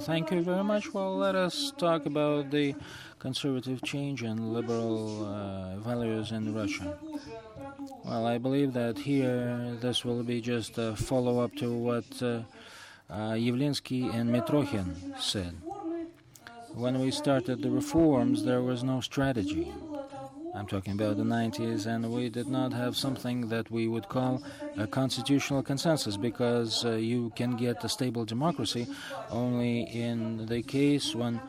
Thank you very much. Well, let us talk about the conservative change and liberal values in Russia. Well, I believe that here this will be just a follow-up to what Yavlinsky and Mitrokhin said. When we started the reforms, there was no strategy. I'm talking about the 90s, and we did not have something that we would call a constitutional consensus, because you can get a stable democracy only in the case when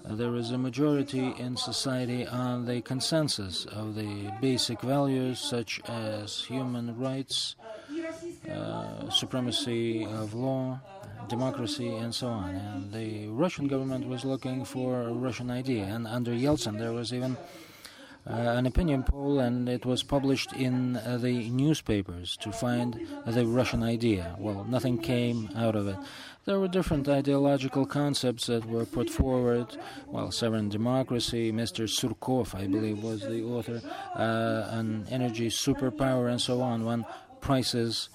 there is a majority in society on the consensus of the basic values such as human rights, supremacy of law, democracy, and so on. And the Russian government was looking for a Russian idea, and under Yeltsin there was even an opinion poll, and it was published in the newspapers to find the Russian idea. Well, nothing came out of it. There were different ideological concepts that were put forward. Well, sovereign democracy, Mr. Surkov, I believe, was the author, an energy superpower, and so on. When prices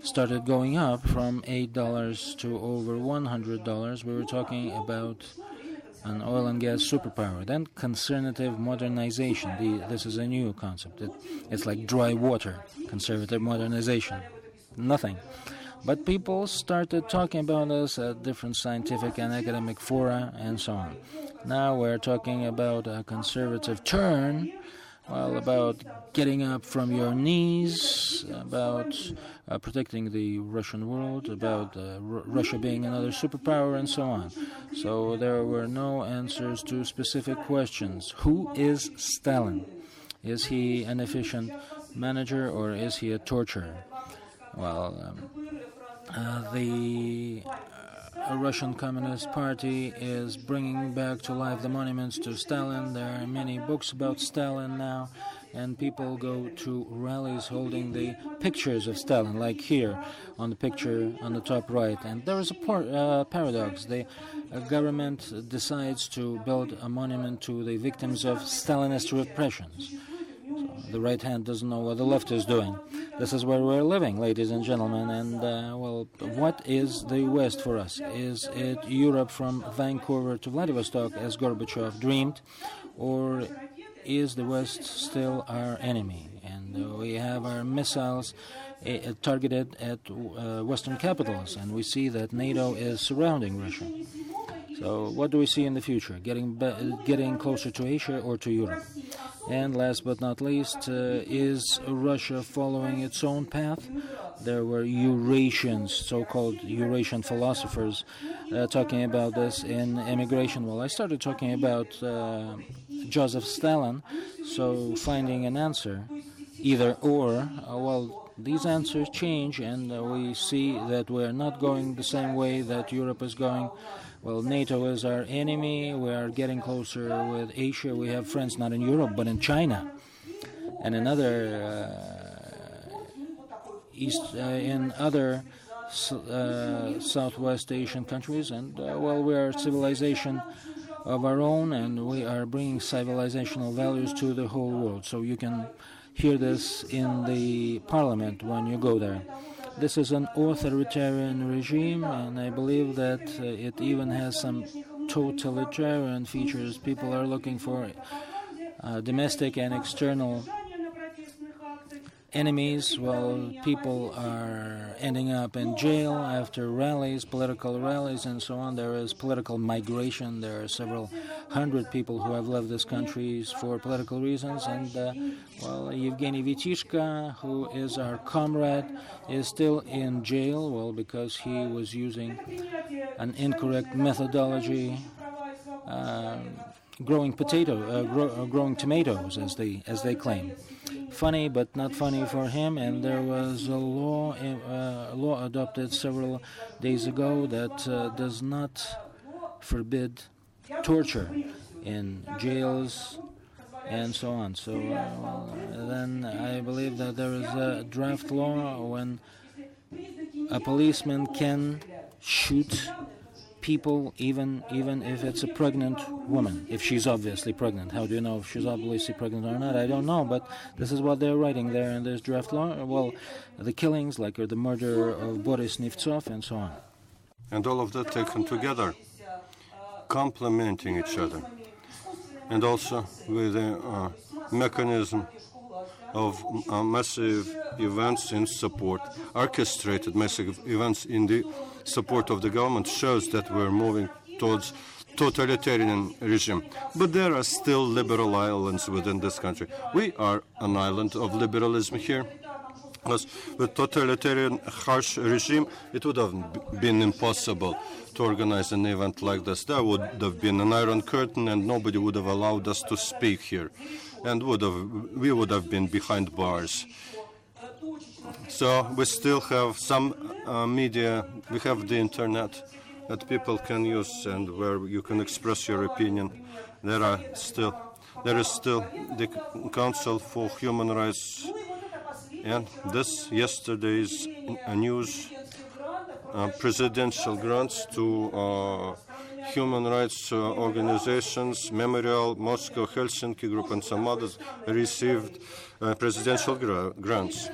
started going up from $8 to over $100, we were talking about an oil and gas superpower. Then conservative modernization. This is a new concept. It's like dry water, conservative modernization. Nothing. But people started talking about this at different scientific and academic fora and so on. Now we're talking about a conservative turn, well, about getting up from your knees, about protecting the Russian world, about Russia being another superpower, and so on. So there were no answers to specific questions. Who is Stalin? Is he an efficient manager, or is he a torturer? Well, the Russian Communist Party is bringing back to life the monuments to Stalin. There are many books about Stalin now, and people go to rallies holding the pictures of Stalin, like here on the picture on the top right. And there is a paradox. The government decides to build a monument to the victims of Stalinist repressions. So the right hand doesn't know what the left is doing. This is where we're living, ladies and gentlemen. And, well, what is the West for us? Is it Europe from Vancouver to Vladivostok, as Gorbachev dreamed? Or is the West still our enemy? And we have our missiles targeted at Western capitals, and we see that NATO is surrounding Russia. So what do we see in the future? Getting closer to Asia or to Europe? And last but not least, is Russia following its own path? There were Eurasians, so-called Eurasian philosophers, talking about this in immigration. Well, I started talking about Joseph Stalin, so finding an answer, either or, well, these answers change, and we see that we're not going the same way that Europe is going. Well, NATO is our enemy. We are getting closer with Asia. We have friends not in Europe, but in China and in other Southwest Asian countries. And well, we are a civilization of our own, and we are bringing civilizational values to the whole world. So you can hear this in the parliament when you go there. This is an authoritarian regime, and I believe that it even has some totalitarian features. People are looking for domestic and external enemies. Well, people are ending up in jail after rallies, political rallies, and so on. There is political migration. There are several hundred people who have left this country for political reasons. And, well, Yevgeny Vitishka, who is our comrade, is still in jail, well, because he was using an incorrect methodology, growing tomatoes, as they claim. Funny, but not funny for him. And there was a law adopted several days ago that does not forbid torture in jails and so on. So then I believe that there is a draft law when a policeman can shoot people even if it's a pregnant woman, if she's obviously pregnant. How do you know if she's obviously pregnant or not? I don't know, but this is what they're writing there in this draft law. Well, the killings, like the murder of Boris Nemtsov and so on. And all of that taken together complementing each other, and also with a mechanism of massive events in support, orchestrated massive events in the support of the government, shows that we're moving towards totalitarian regime. But there are still liberal islands within this country. We are an island of liberalism here. Because with totalitarian harsh regime, it would have been impossible to organize an event like this. There would have been an iron curtain and nobody would have allowed us to speak here. And we would have been behind bars. So we still have some media, we have the internet that people can use and where you can express your opinion. There is still the Council for Human Rights, and this yesterday's news, presidential grants to human rights organizations, Memorial, Moscow, Helsinki Group, and some others received presidential grants.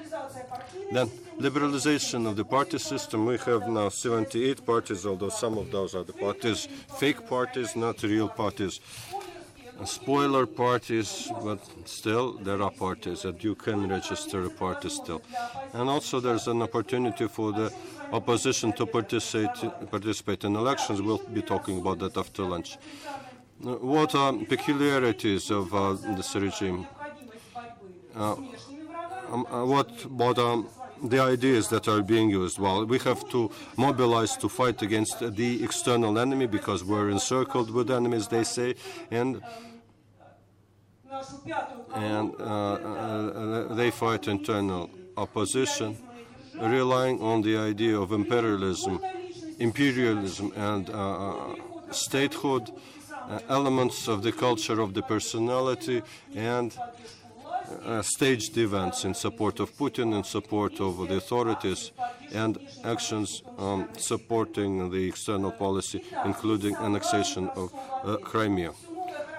Then liberalization of the party system. We have now 78 parties, although some of those are the parties, fake parties, not real parties, spoiler parties, but still there are parties that you can register a party still. And also there's an opportunity for the opposition to participate in elections. We'll be talking about that after lunch. What are peculiarities of this regime? What about the ideas that are being used? Well, we have to mobilize to fight against the external enemy because we're encircled with enemies, they say, and they fight internal opposition, relying on the idea of imperialism and statehood, elements of the culture of the personality, and staged events in support of Putin, in support of the authorities, and actions supporting the external policy, including annexation of Crimea.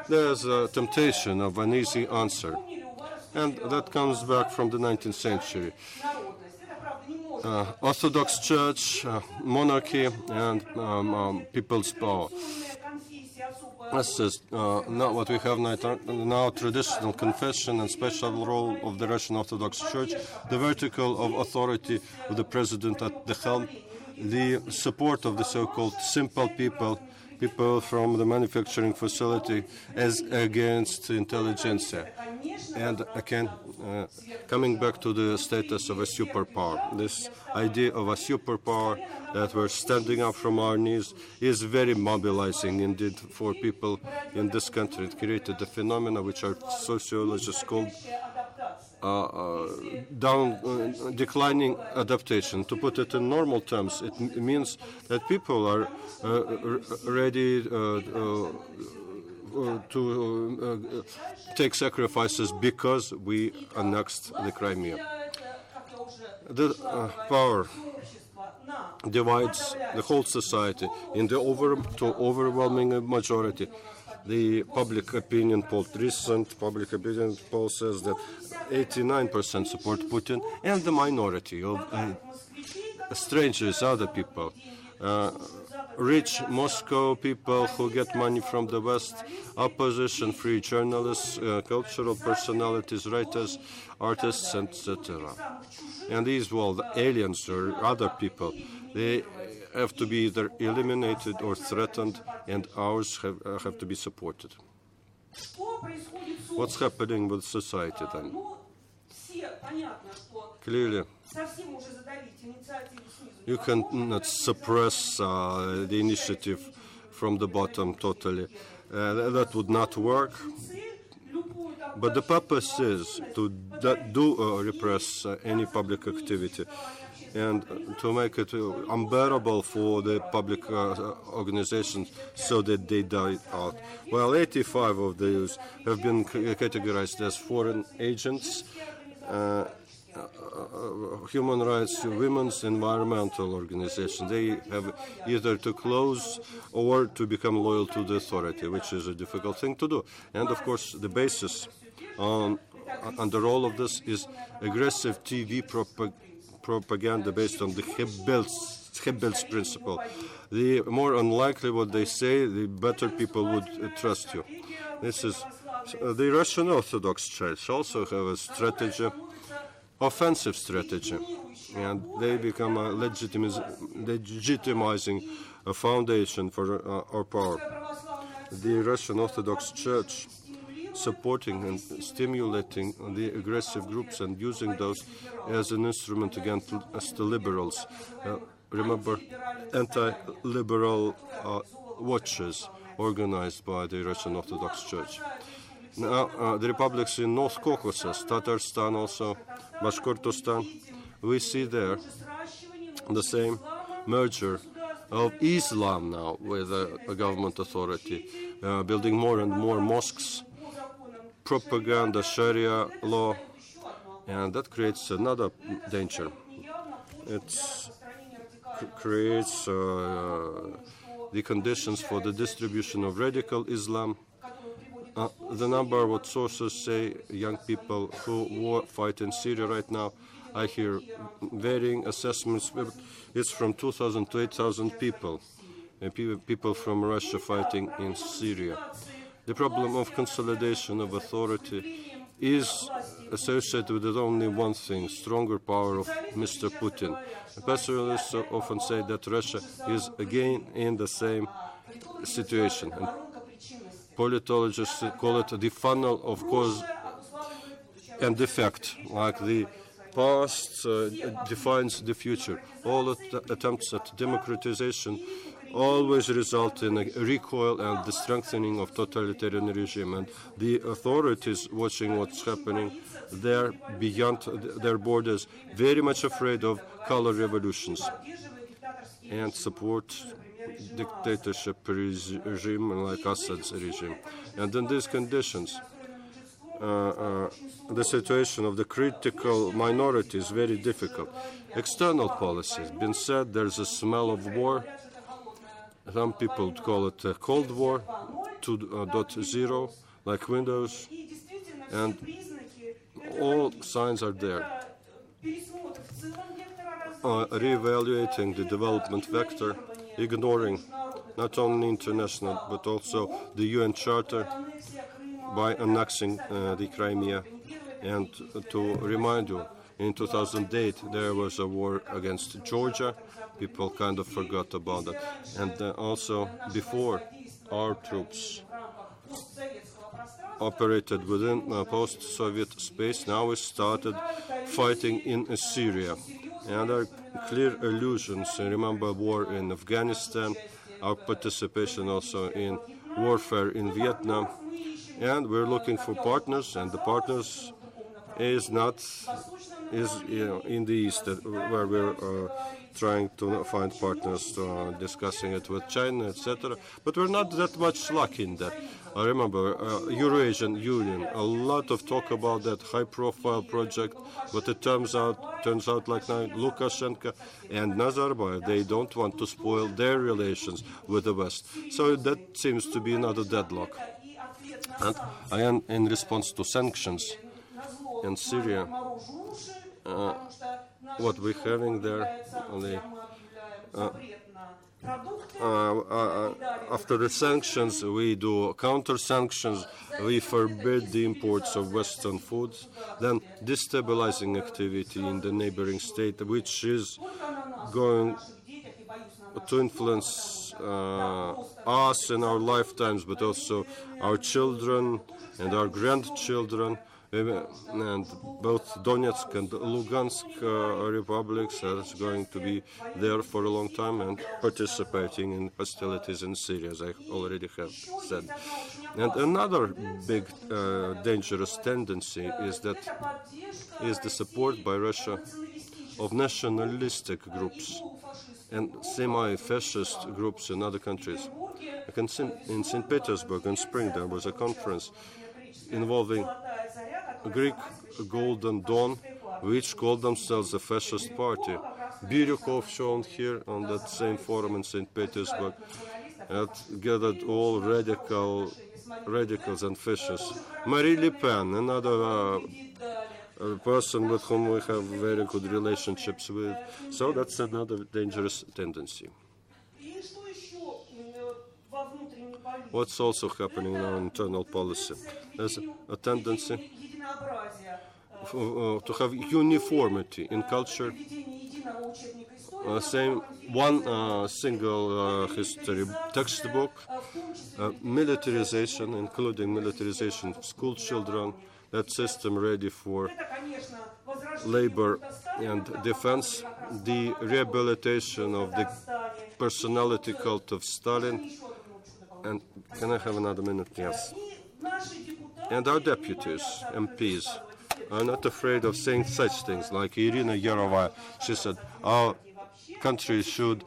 There's a temptation of an easy answer, and that comes back from the 19th century. Orthodox Church, monarchy, and people's power. This is not what we have now, traditional confession and special role of the Russian Orthodox Church, the vertical of authority of the president at the helm, the support of the so-called simple people from the manufacturing facility as against intelligentsia. And again, coming back to the status of a superpower, this idea of a superpower that we're standing up from our knees is very mobilizing indeed for people in this country. It created a phenomena which our sociologists call declining adaptation. To put it in normal terms, it means that people are ready to take sacrifices because we annexed the Crimea. The power divides the whole society in the overwhelming majority. The public opinion poll, recent public opinion poll says that 89% support Putin, and the minority of strangers, other people, rich Moscow people who get money from the West, opposition, free journalists, cultural personalities, writers, artists, etc. And these, well, the aliens or other people, they have to be either eliminated or threatened, and ours have to be supported. What's happening with society then? Clearly, you cannot suppress the initiative from the bottom totally. That would not work. But the purpose is to repress any public activity and to make it unbearable for the public organizations so that they die out. Well, 85 of those have been categorized as foreign agents, human rights, women's environmental organizations. They have either to close or to become loyal to the authority, which is a difficult thing to do. And of course, the basis under all of this is aggressive TV propaganda based on the Hebel's principle. The more unlikely what they say, the better people would trust you. This is the Russian Orthodox Church also have a strategy, offensive strategy, and they become a legitimizing a foundation for our power. The Russian Orthodox Church supporting and stimulating the aggressive groups and using those as an instrument against the liberals. Remember, anti-liberal watches organized by the Russian Orthodox Church. Now, the republics in North Caucasus, Tatarstan also, Bashkortostan, we see there the same merger of Islam now with a government authority, building more and more mosques, propaganda, Sharia law, and that creates another danger. It creates the conditions for the distribution of radical Islam. The number of what sources say young people who fight in Syria right now, I hear varying assessments. It's from 2,000 to 8,000 people, people from Russia fighting in Syria. The problem of consolidation of authority is associated with only one thing, stronger power of Mr. Putin. Pessimists often say that Russia is again in the same situation. And politologists call it the funnel of cause and effect, like the past defines the future. All attempts at democratization always result in a recoil and the strengthening of totalitarian regime, and the authorities watching what's happening there beyond their borders, very much afraid of color revolutions and support dictatorship regime like Assad's regime. And in these conditions, the situation of the critical minority is very difficult. External policy has been said, there's a smell of war. Some people call it a Cold War 2.0, like Windows, and all signs are there. Reevaluating the development vector, ignoring not only international but also the UN Charter by annexing the Crimea. And to remind you, in 2008 there was a war against Georgia. People kind of forgot about that. And also before, our troops operated within post-Soviet space. Now we started fighting in Syria. And there are clear allusions. Remember war in Afghanistan, our participation also in warfare in Vietnam. And we're looking for partners, and the partners is in the East, where we're trying to find partners, discussing it with China, etc. But we're not that much lucky in that. I remember Eurasian Union, a lot of talk about that high-profile project, but it turns out like now Lukashenko and Nazarbayev, they don't want to spoil their relations with the West. So that seems to be another deadlock. And I am in response to sanctions in Syria. What we're having there, after the sanctions, we do counter-sanctions, we forbid the imports of Western foods, then destabilizing activity in the neighboring state, which is going to influence us in our lifetimes, but also our children and our grandchildren. And both Donetsk and Lugansk republics are going to be there for a long time and participating in hostilities in Syria, as I already have said. And another big dangerous tendency is the support by Russia of nationalistic groups and semi-fascist groups in other countries. In St. Petersburg in spring there was a conference involving Greek Golden Dawn, which called themselves a fascist party. Biryukov shown here on that same forum in St. Petersburg had gathered all radicals and fascists. Marie Le Pen, another a person with whom we have very good relationships with. So that's another dangerous tendency. What's also happening in our internal policy? There's a tendency to have uniformity in culture, one single history textbook, militarization, including militarization of school children, that system ready for labor and defense, the rehabilitation of the personality cult of Stalin. And can I have another minute? Yes. And our deputies, MPs, are not afraid of saying such things like Irina Yerova. She said, our country should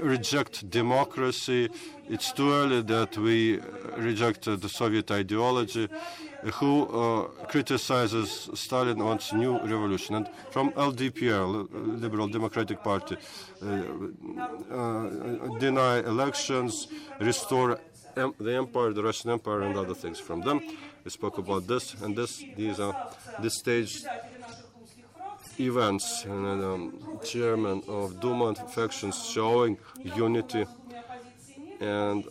reject democracy. It's too early that we rejected the Soviet ideology. Who criticizes Stalin wants new revolution. And from LDPR, Liberal Democratic Party, deny elections, restore the empire, the Russian Empire, and other things from them. We spoke about this, and these are the staged events. And chairman of Duma factions showing unity. And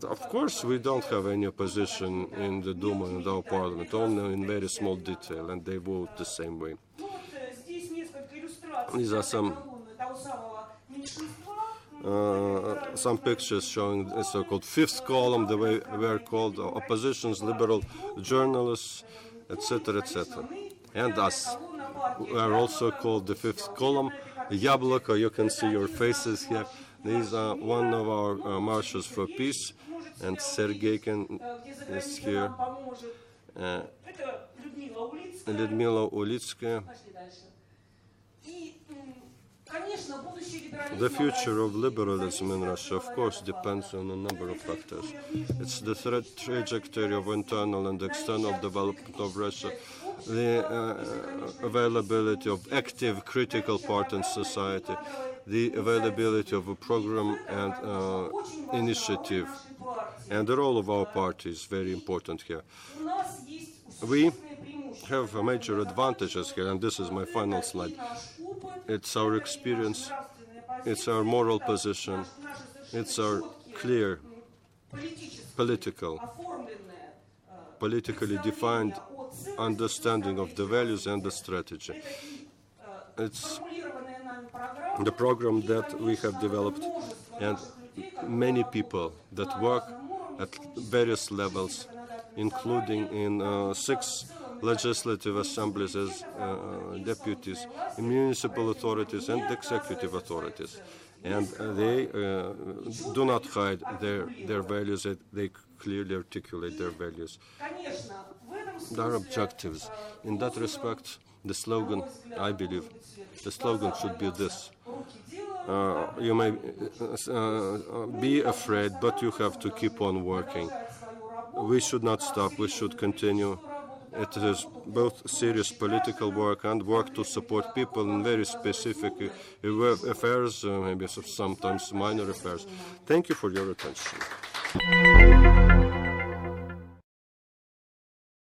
of course, we don't have any opposition in the Duma and our parliament, only in very small detail, and they vote the same way. These are some pictures showing the so-called fifth column, the way we are called, oppositions, liberal journalists, etc., etc. And us. We are also called the fifth column. Yabloko, you can see your faces here. These are one of our marches for peace, and Sergei is here. Lyudmila Ulitskaya. The future of liberalism in Russia, of course, depends on a number of factors. It's the trajectory of internal and external development of Russia, the availability of active critical part in society, the availability of a program and initiative, and the role of our party is very important here. We have major advantages here, and this is my final slide. It's our experience, it's our moral position, it's our clear politically defined understanding of the values and the strategy. It's the program that we have developed, and many people that work at various levels, including in 6 legislative assemblies as deputies, in municipal authorities and executive authorities. And they do not hide their values, they clearly articulate their values, their objectives. In that respect, the slogan, I believe, the slogan should be this. You may be afraid, but you have to keep on working. We should not stop, we should continue. It is both serious political work and work to support people in very specific affairs, maybe sometimes minor affairs. Thank you for your attention.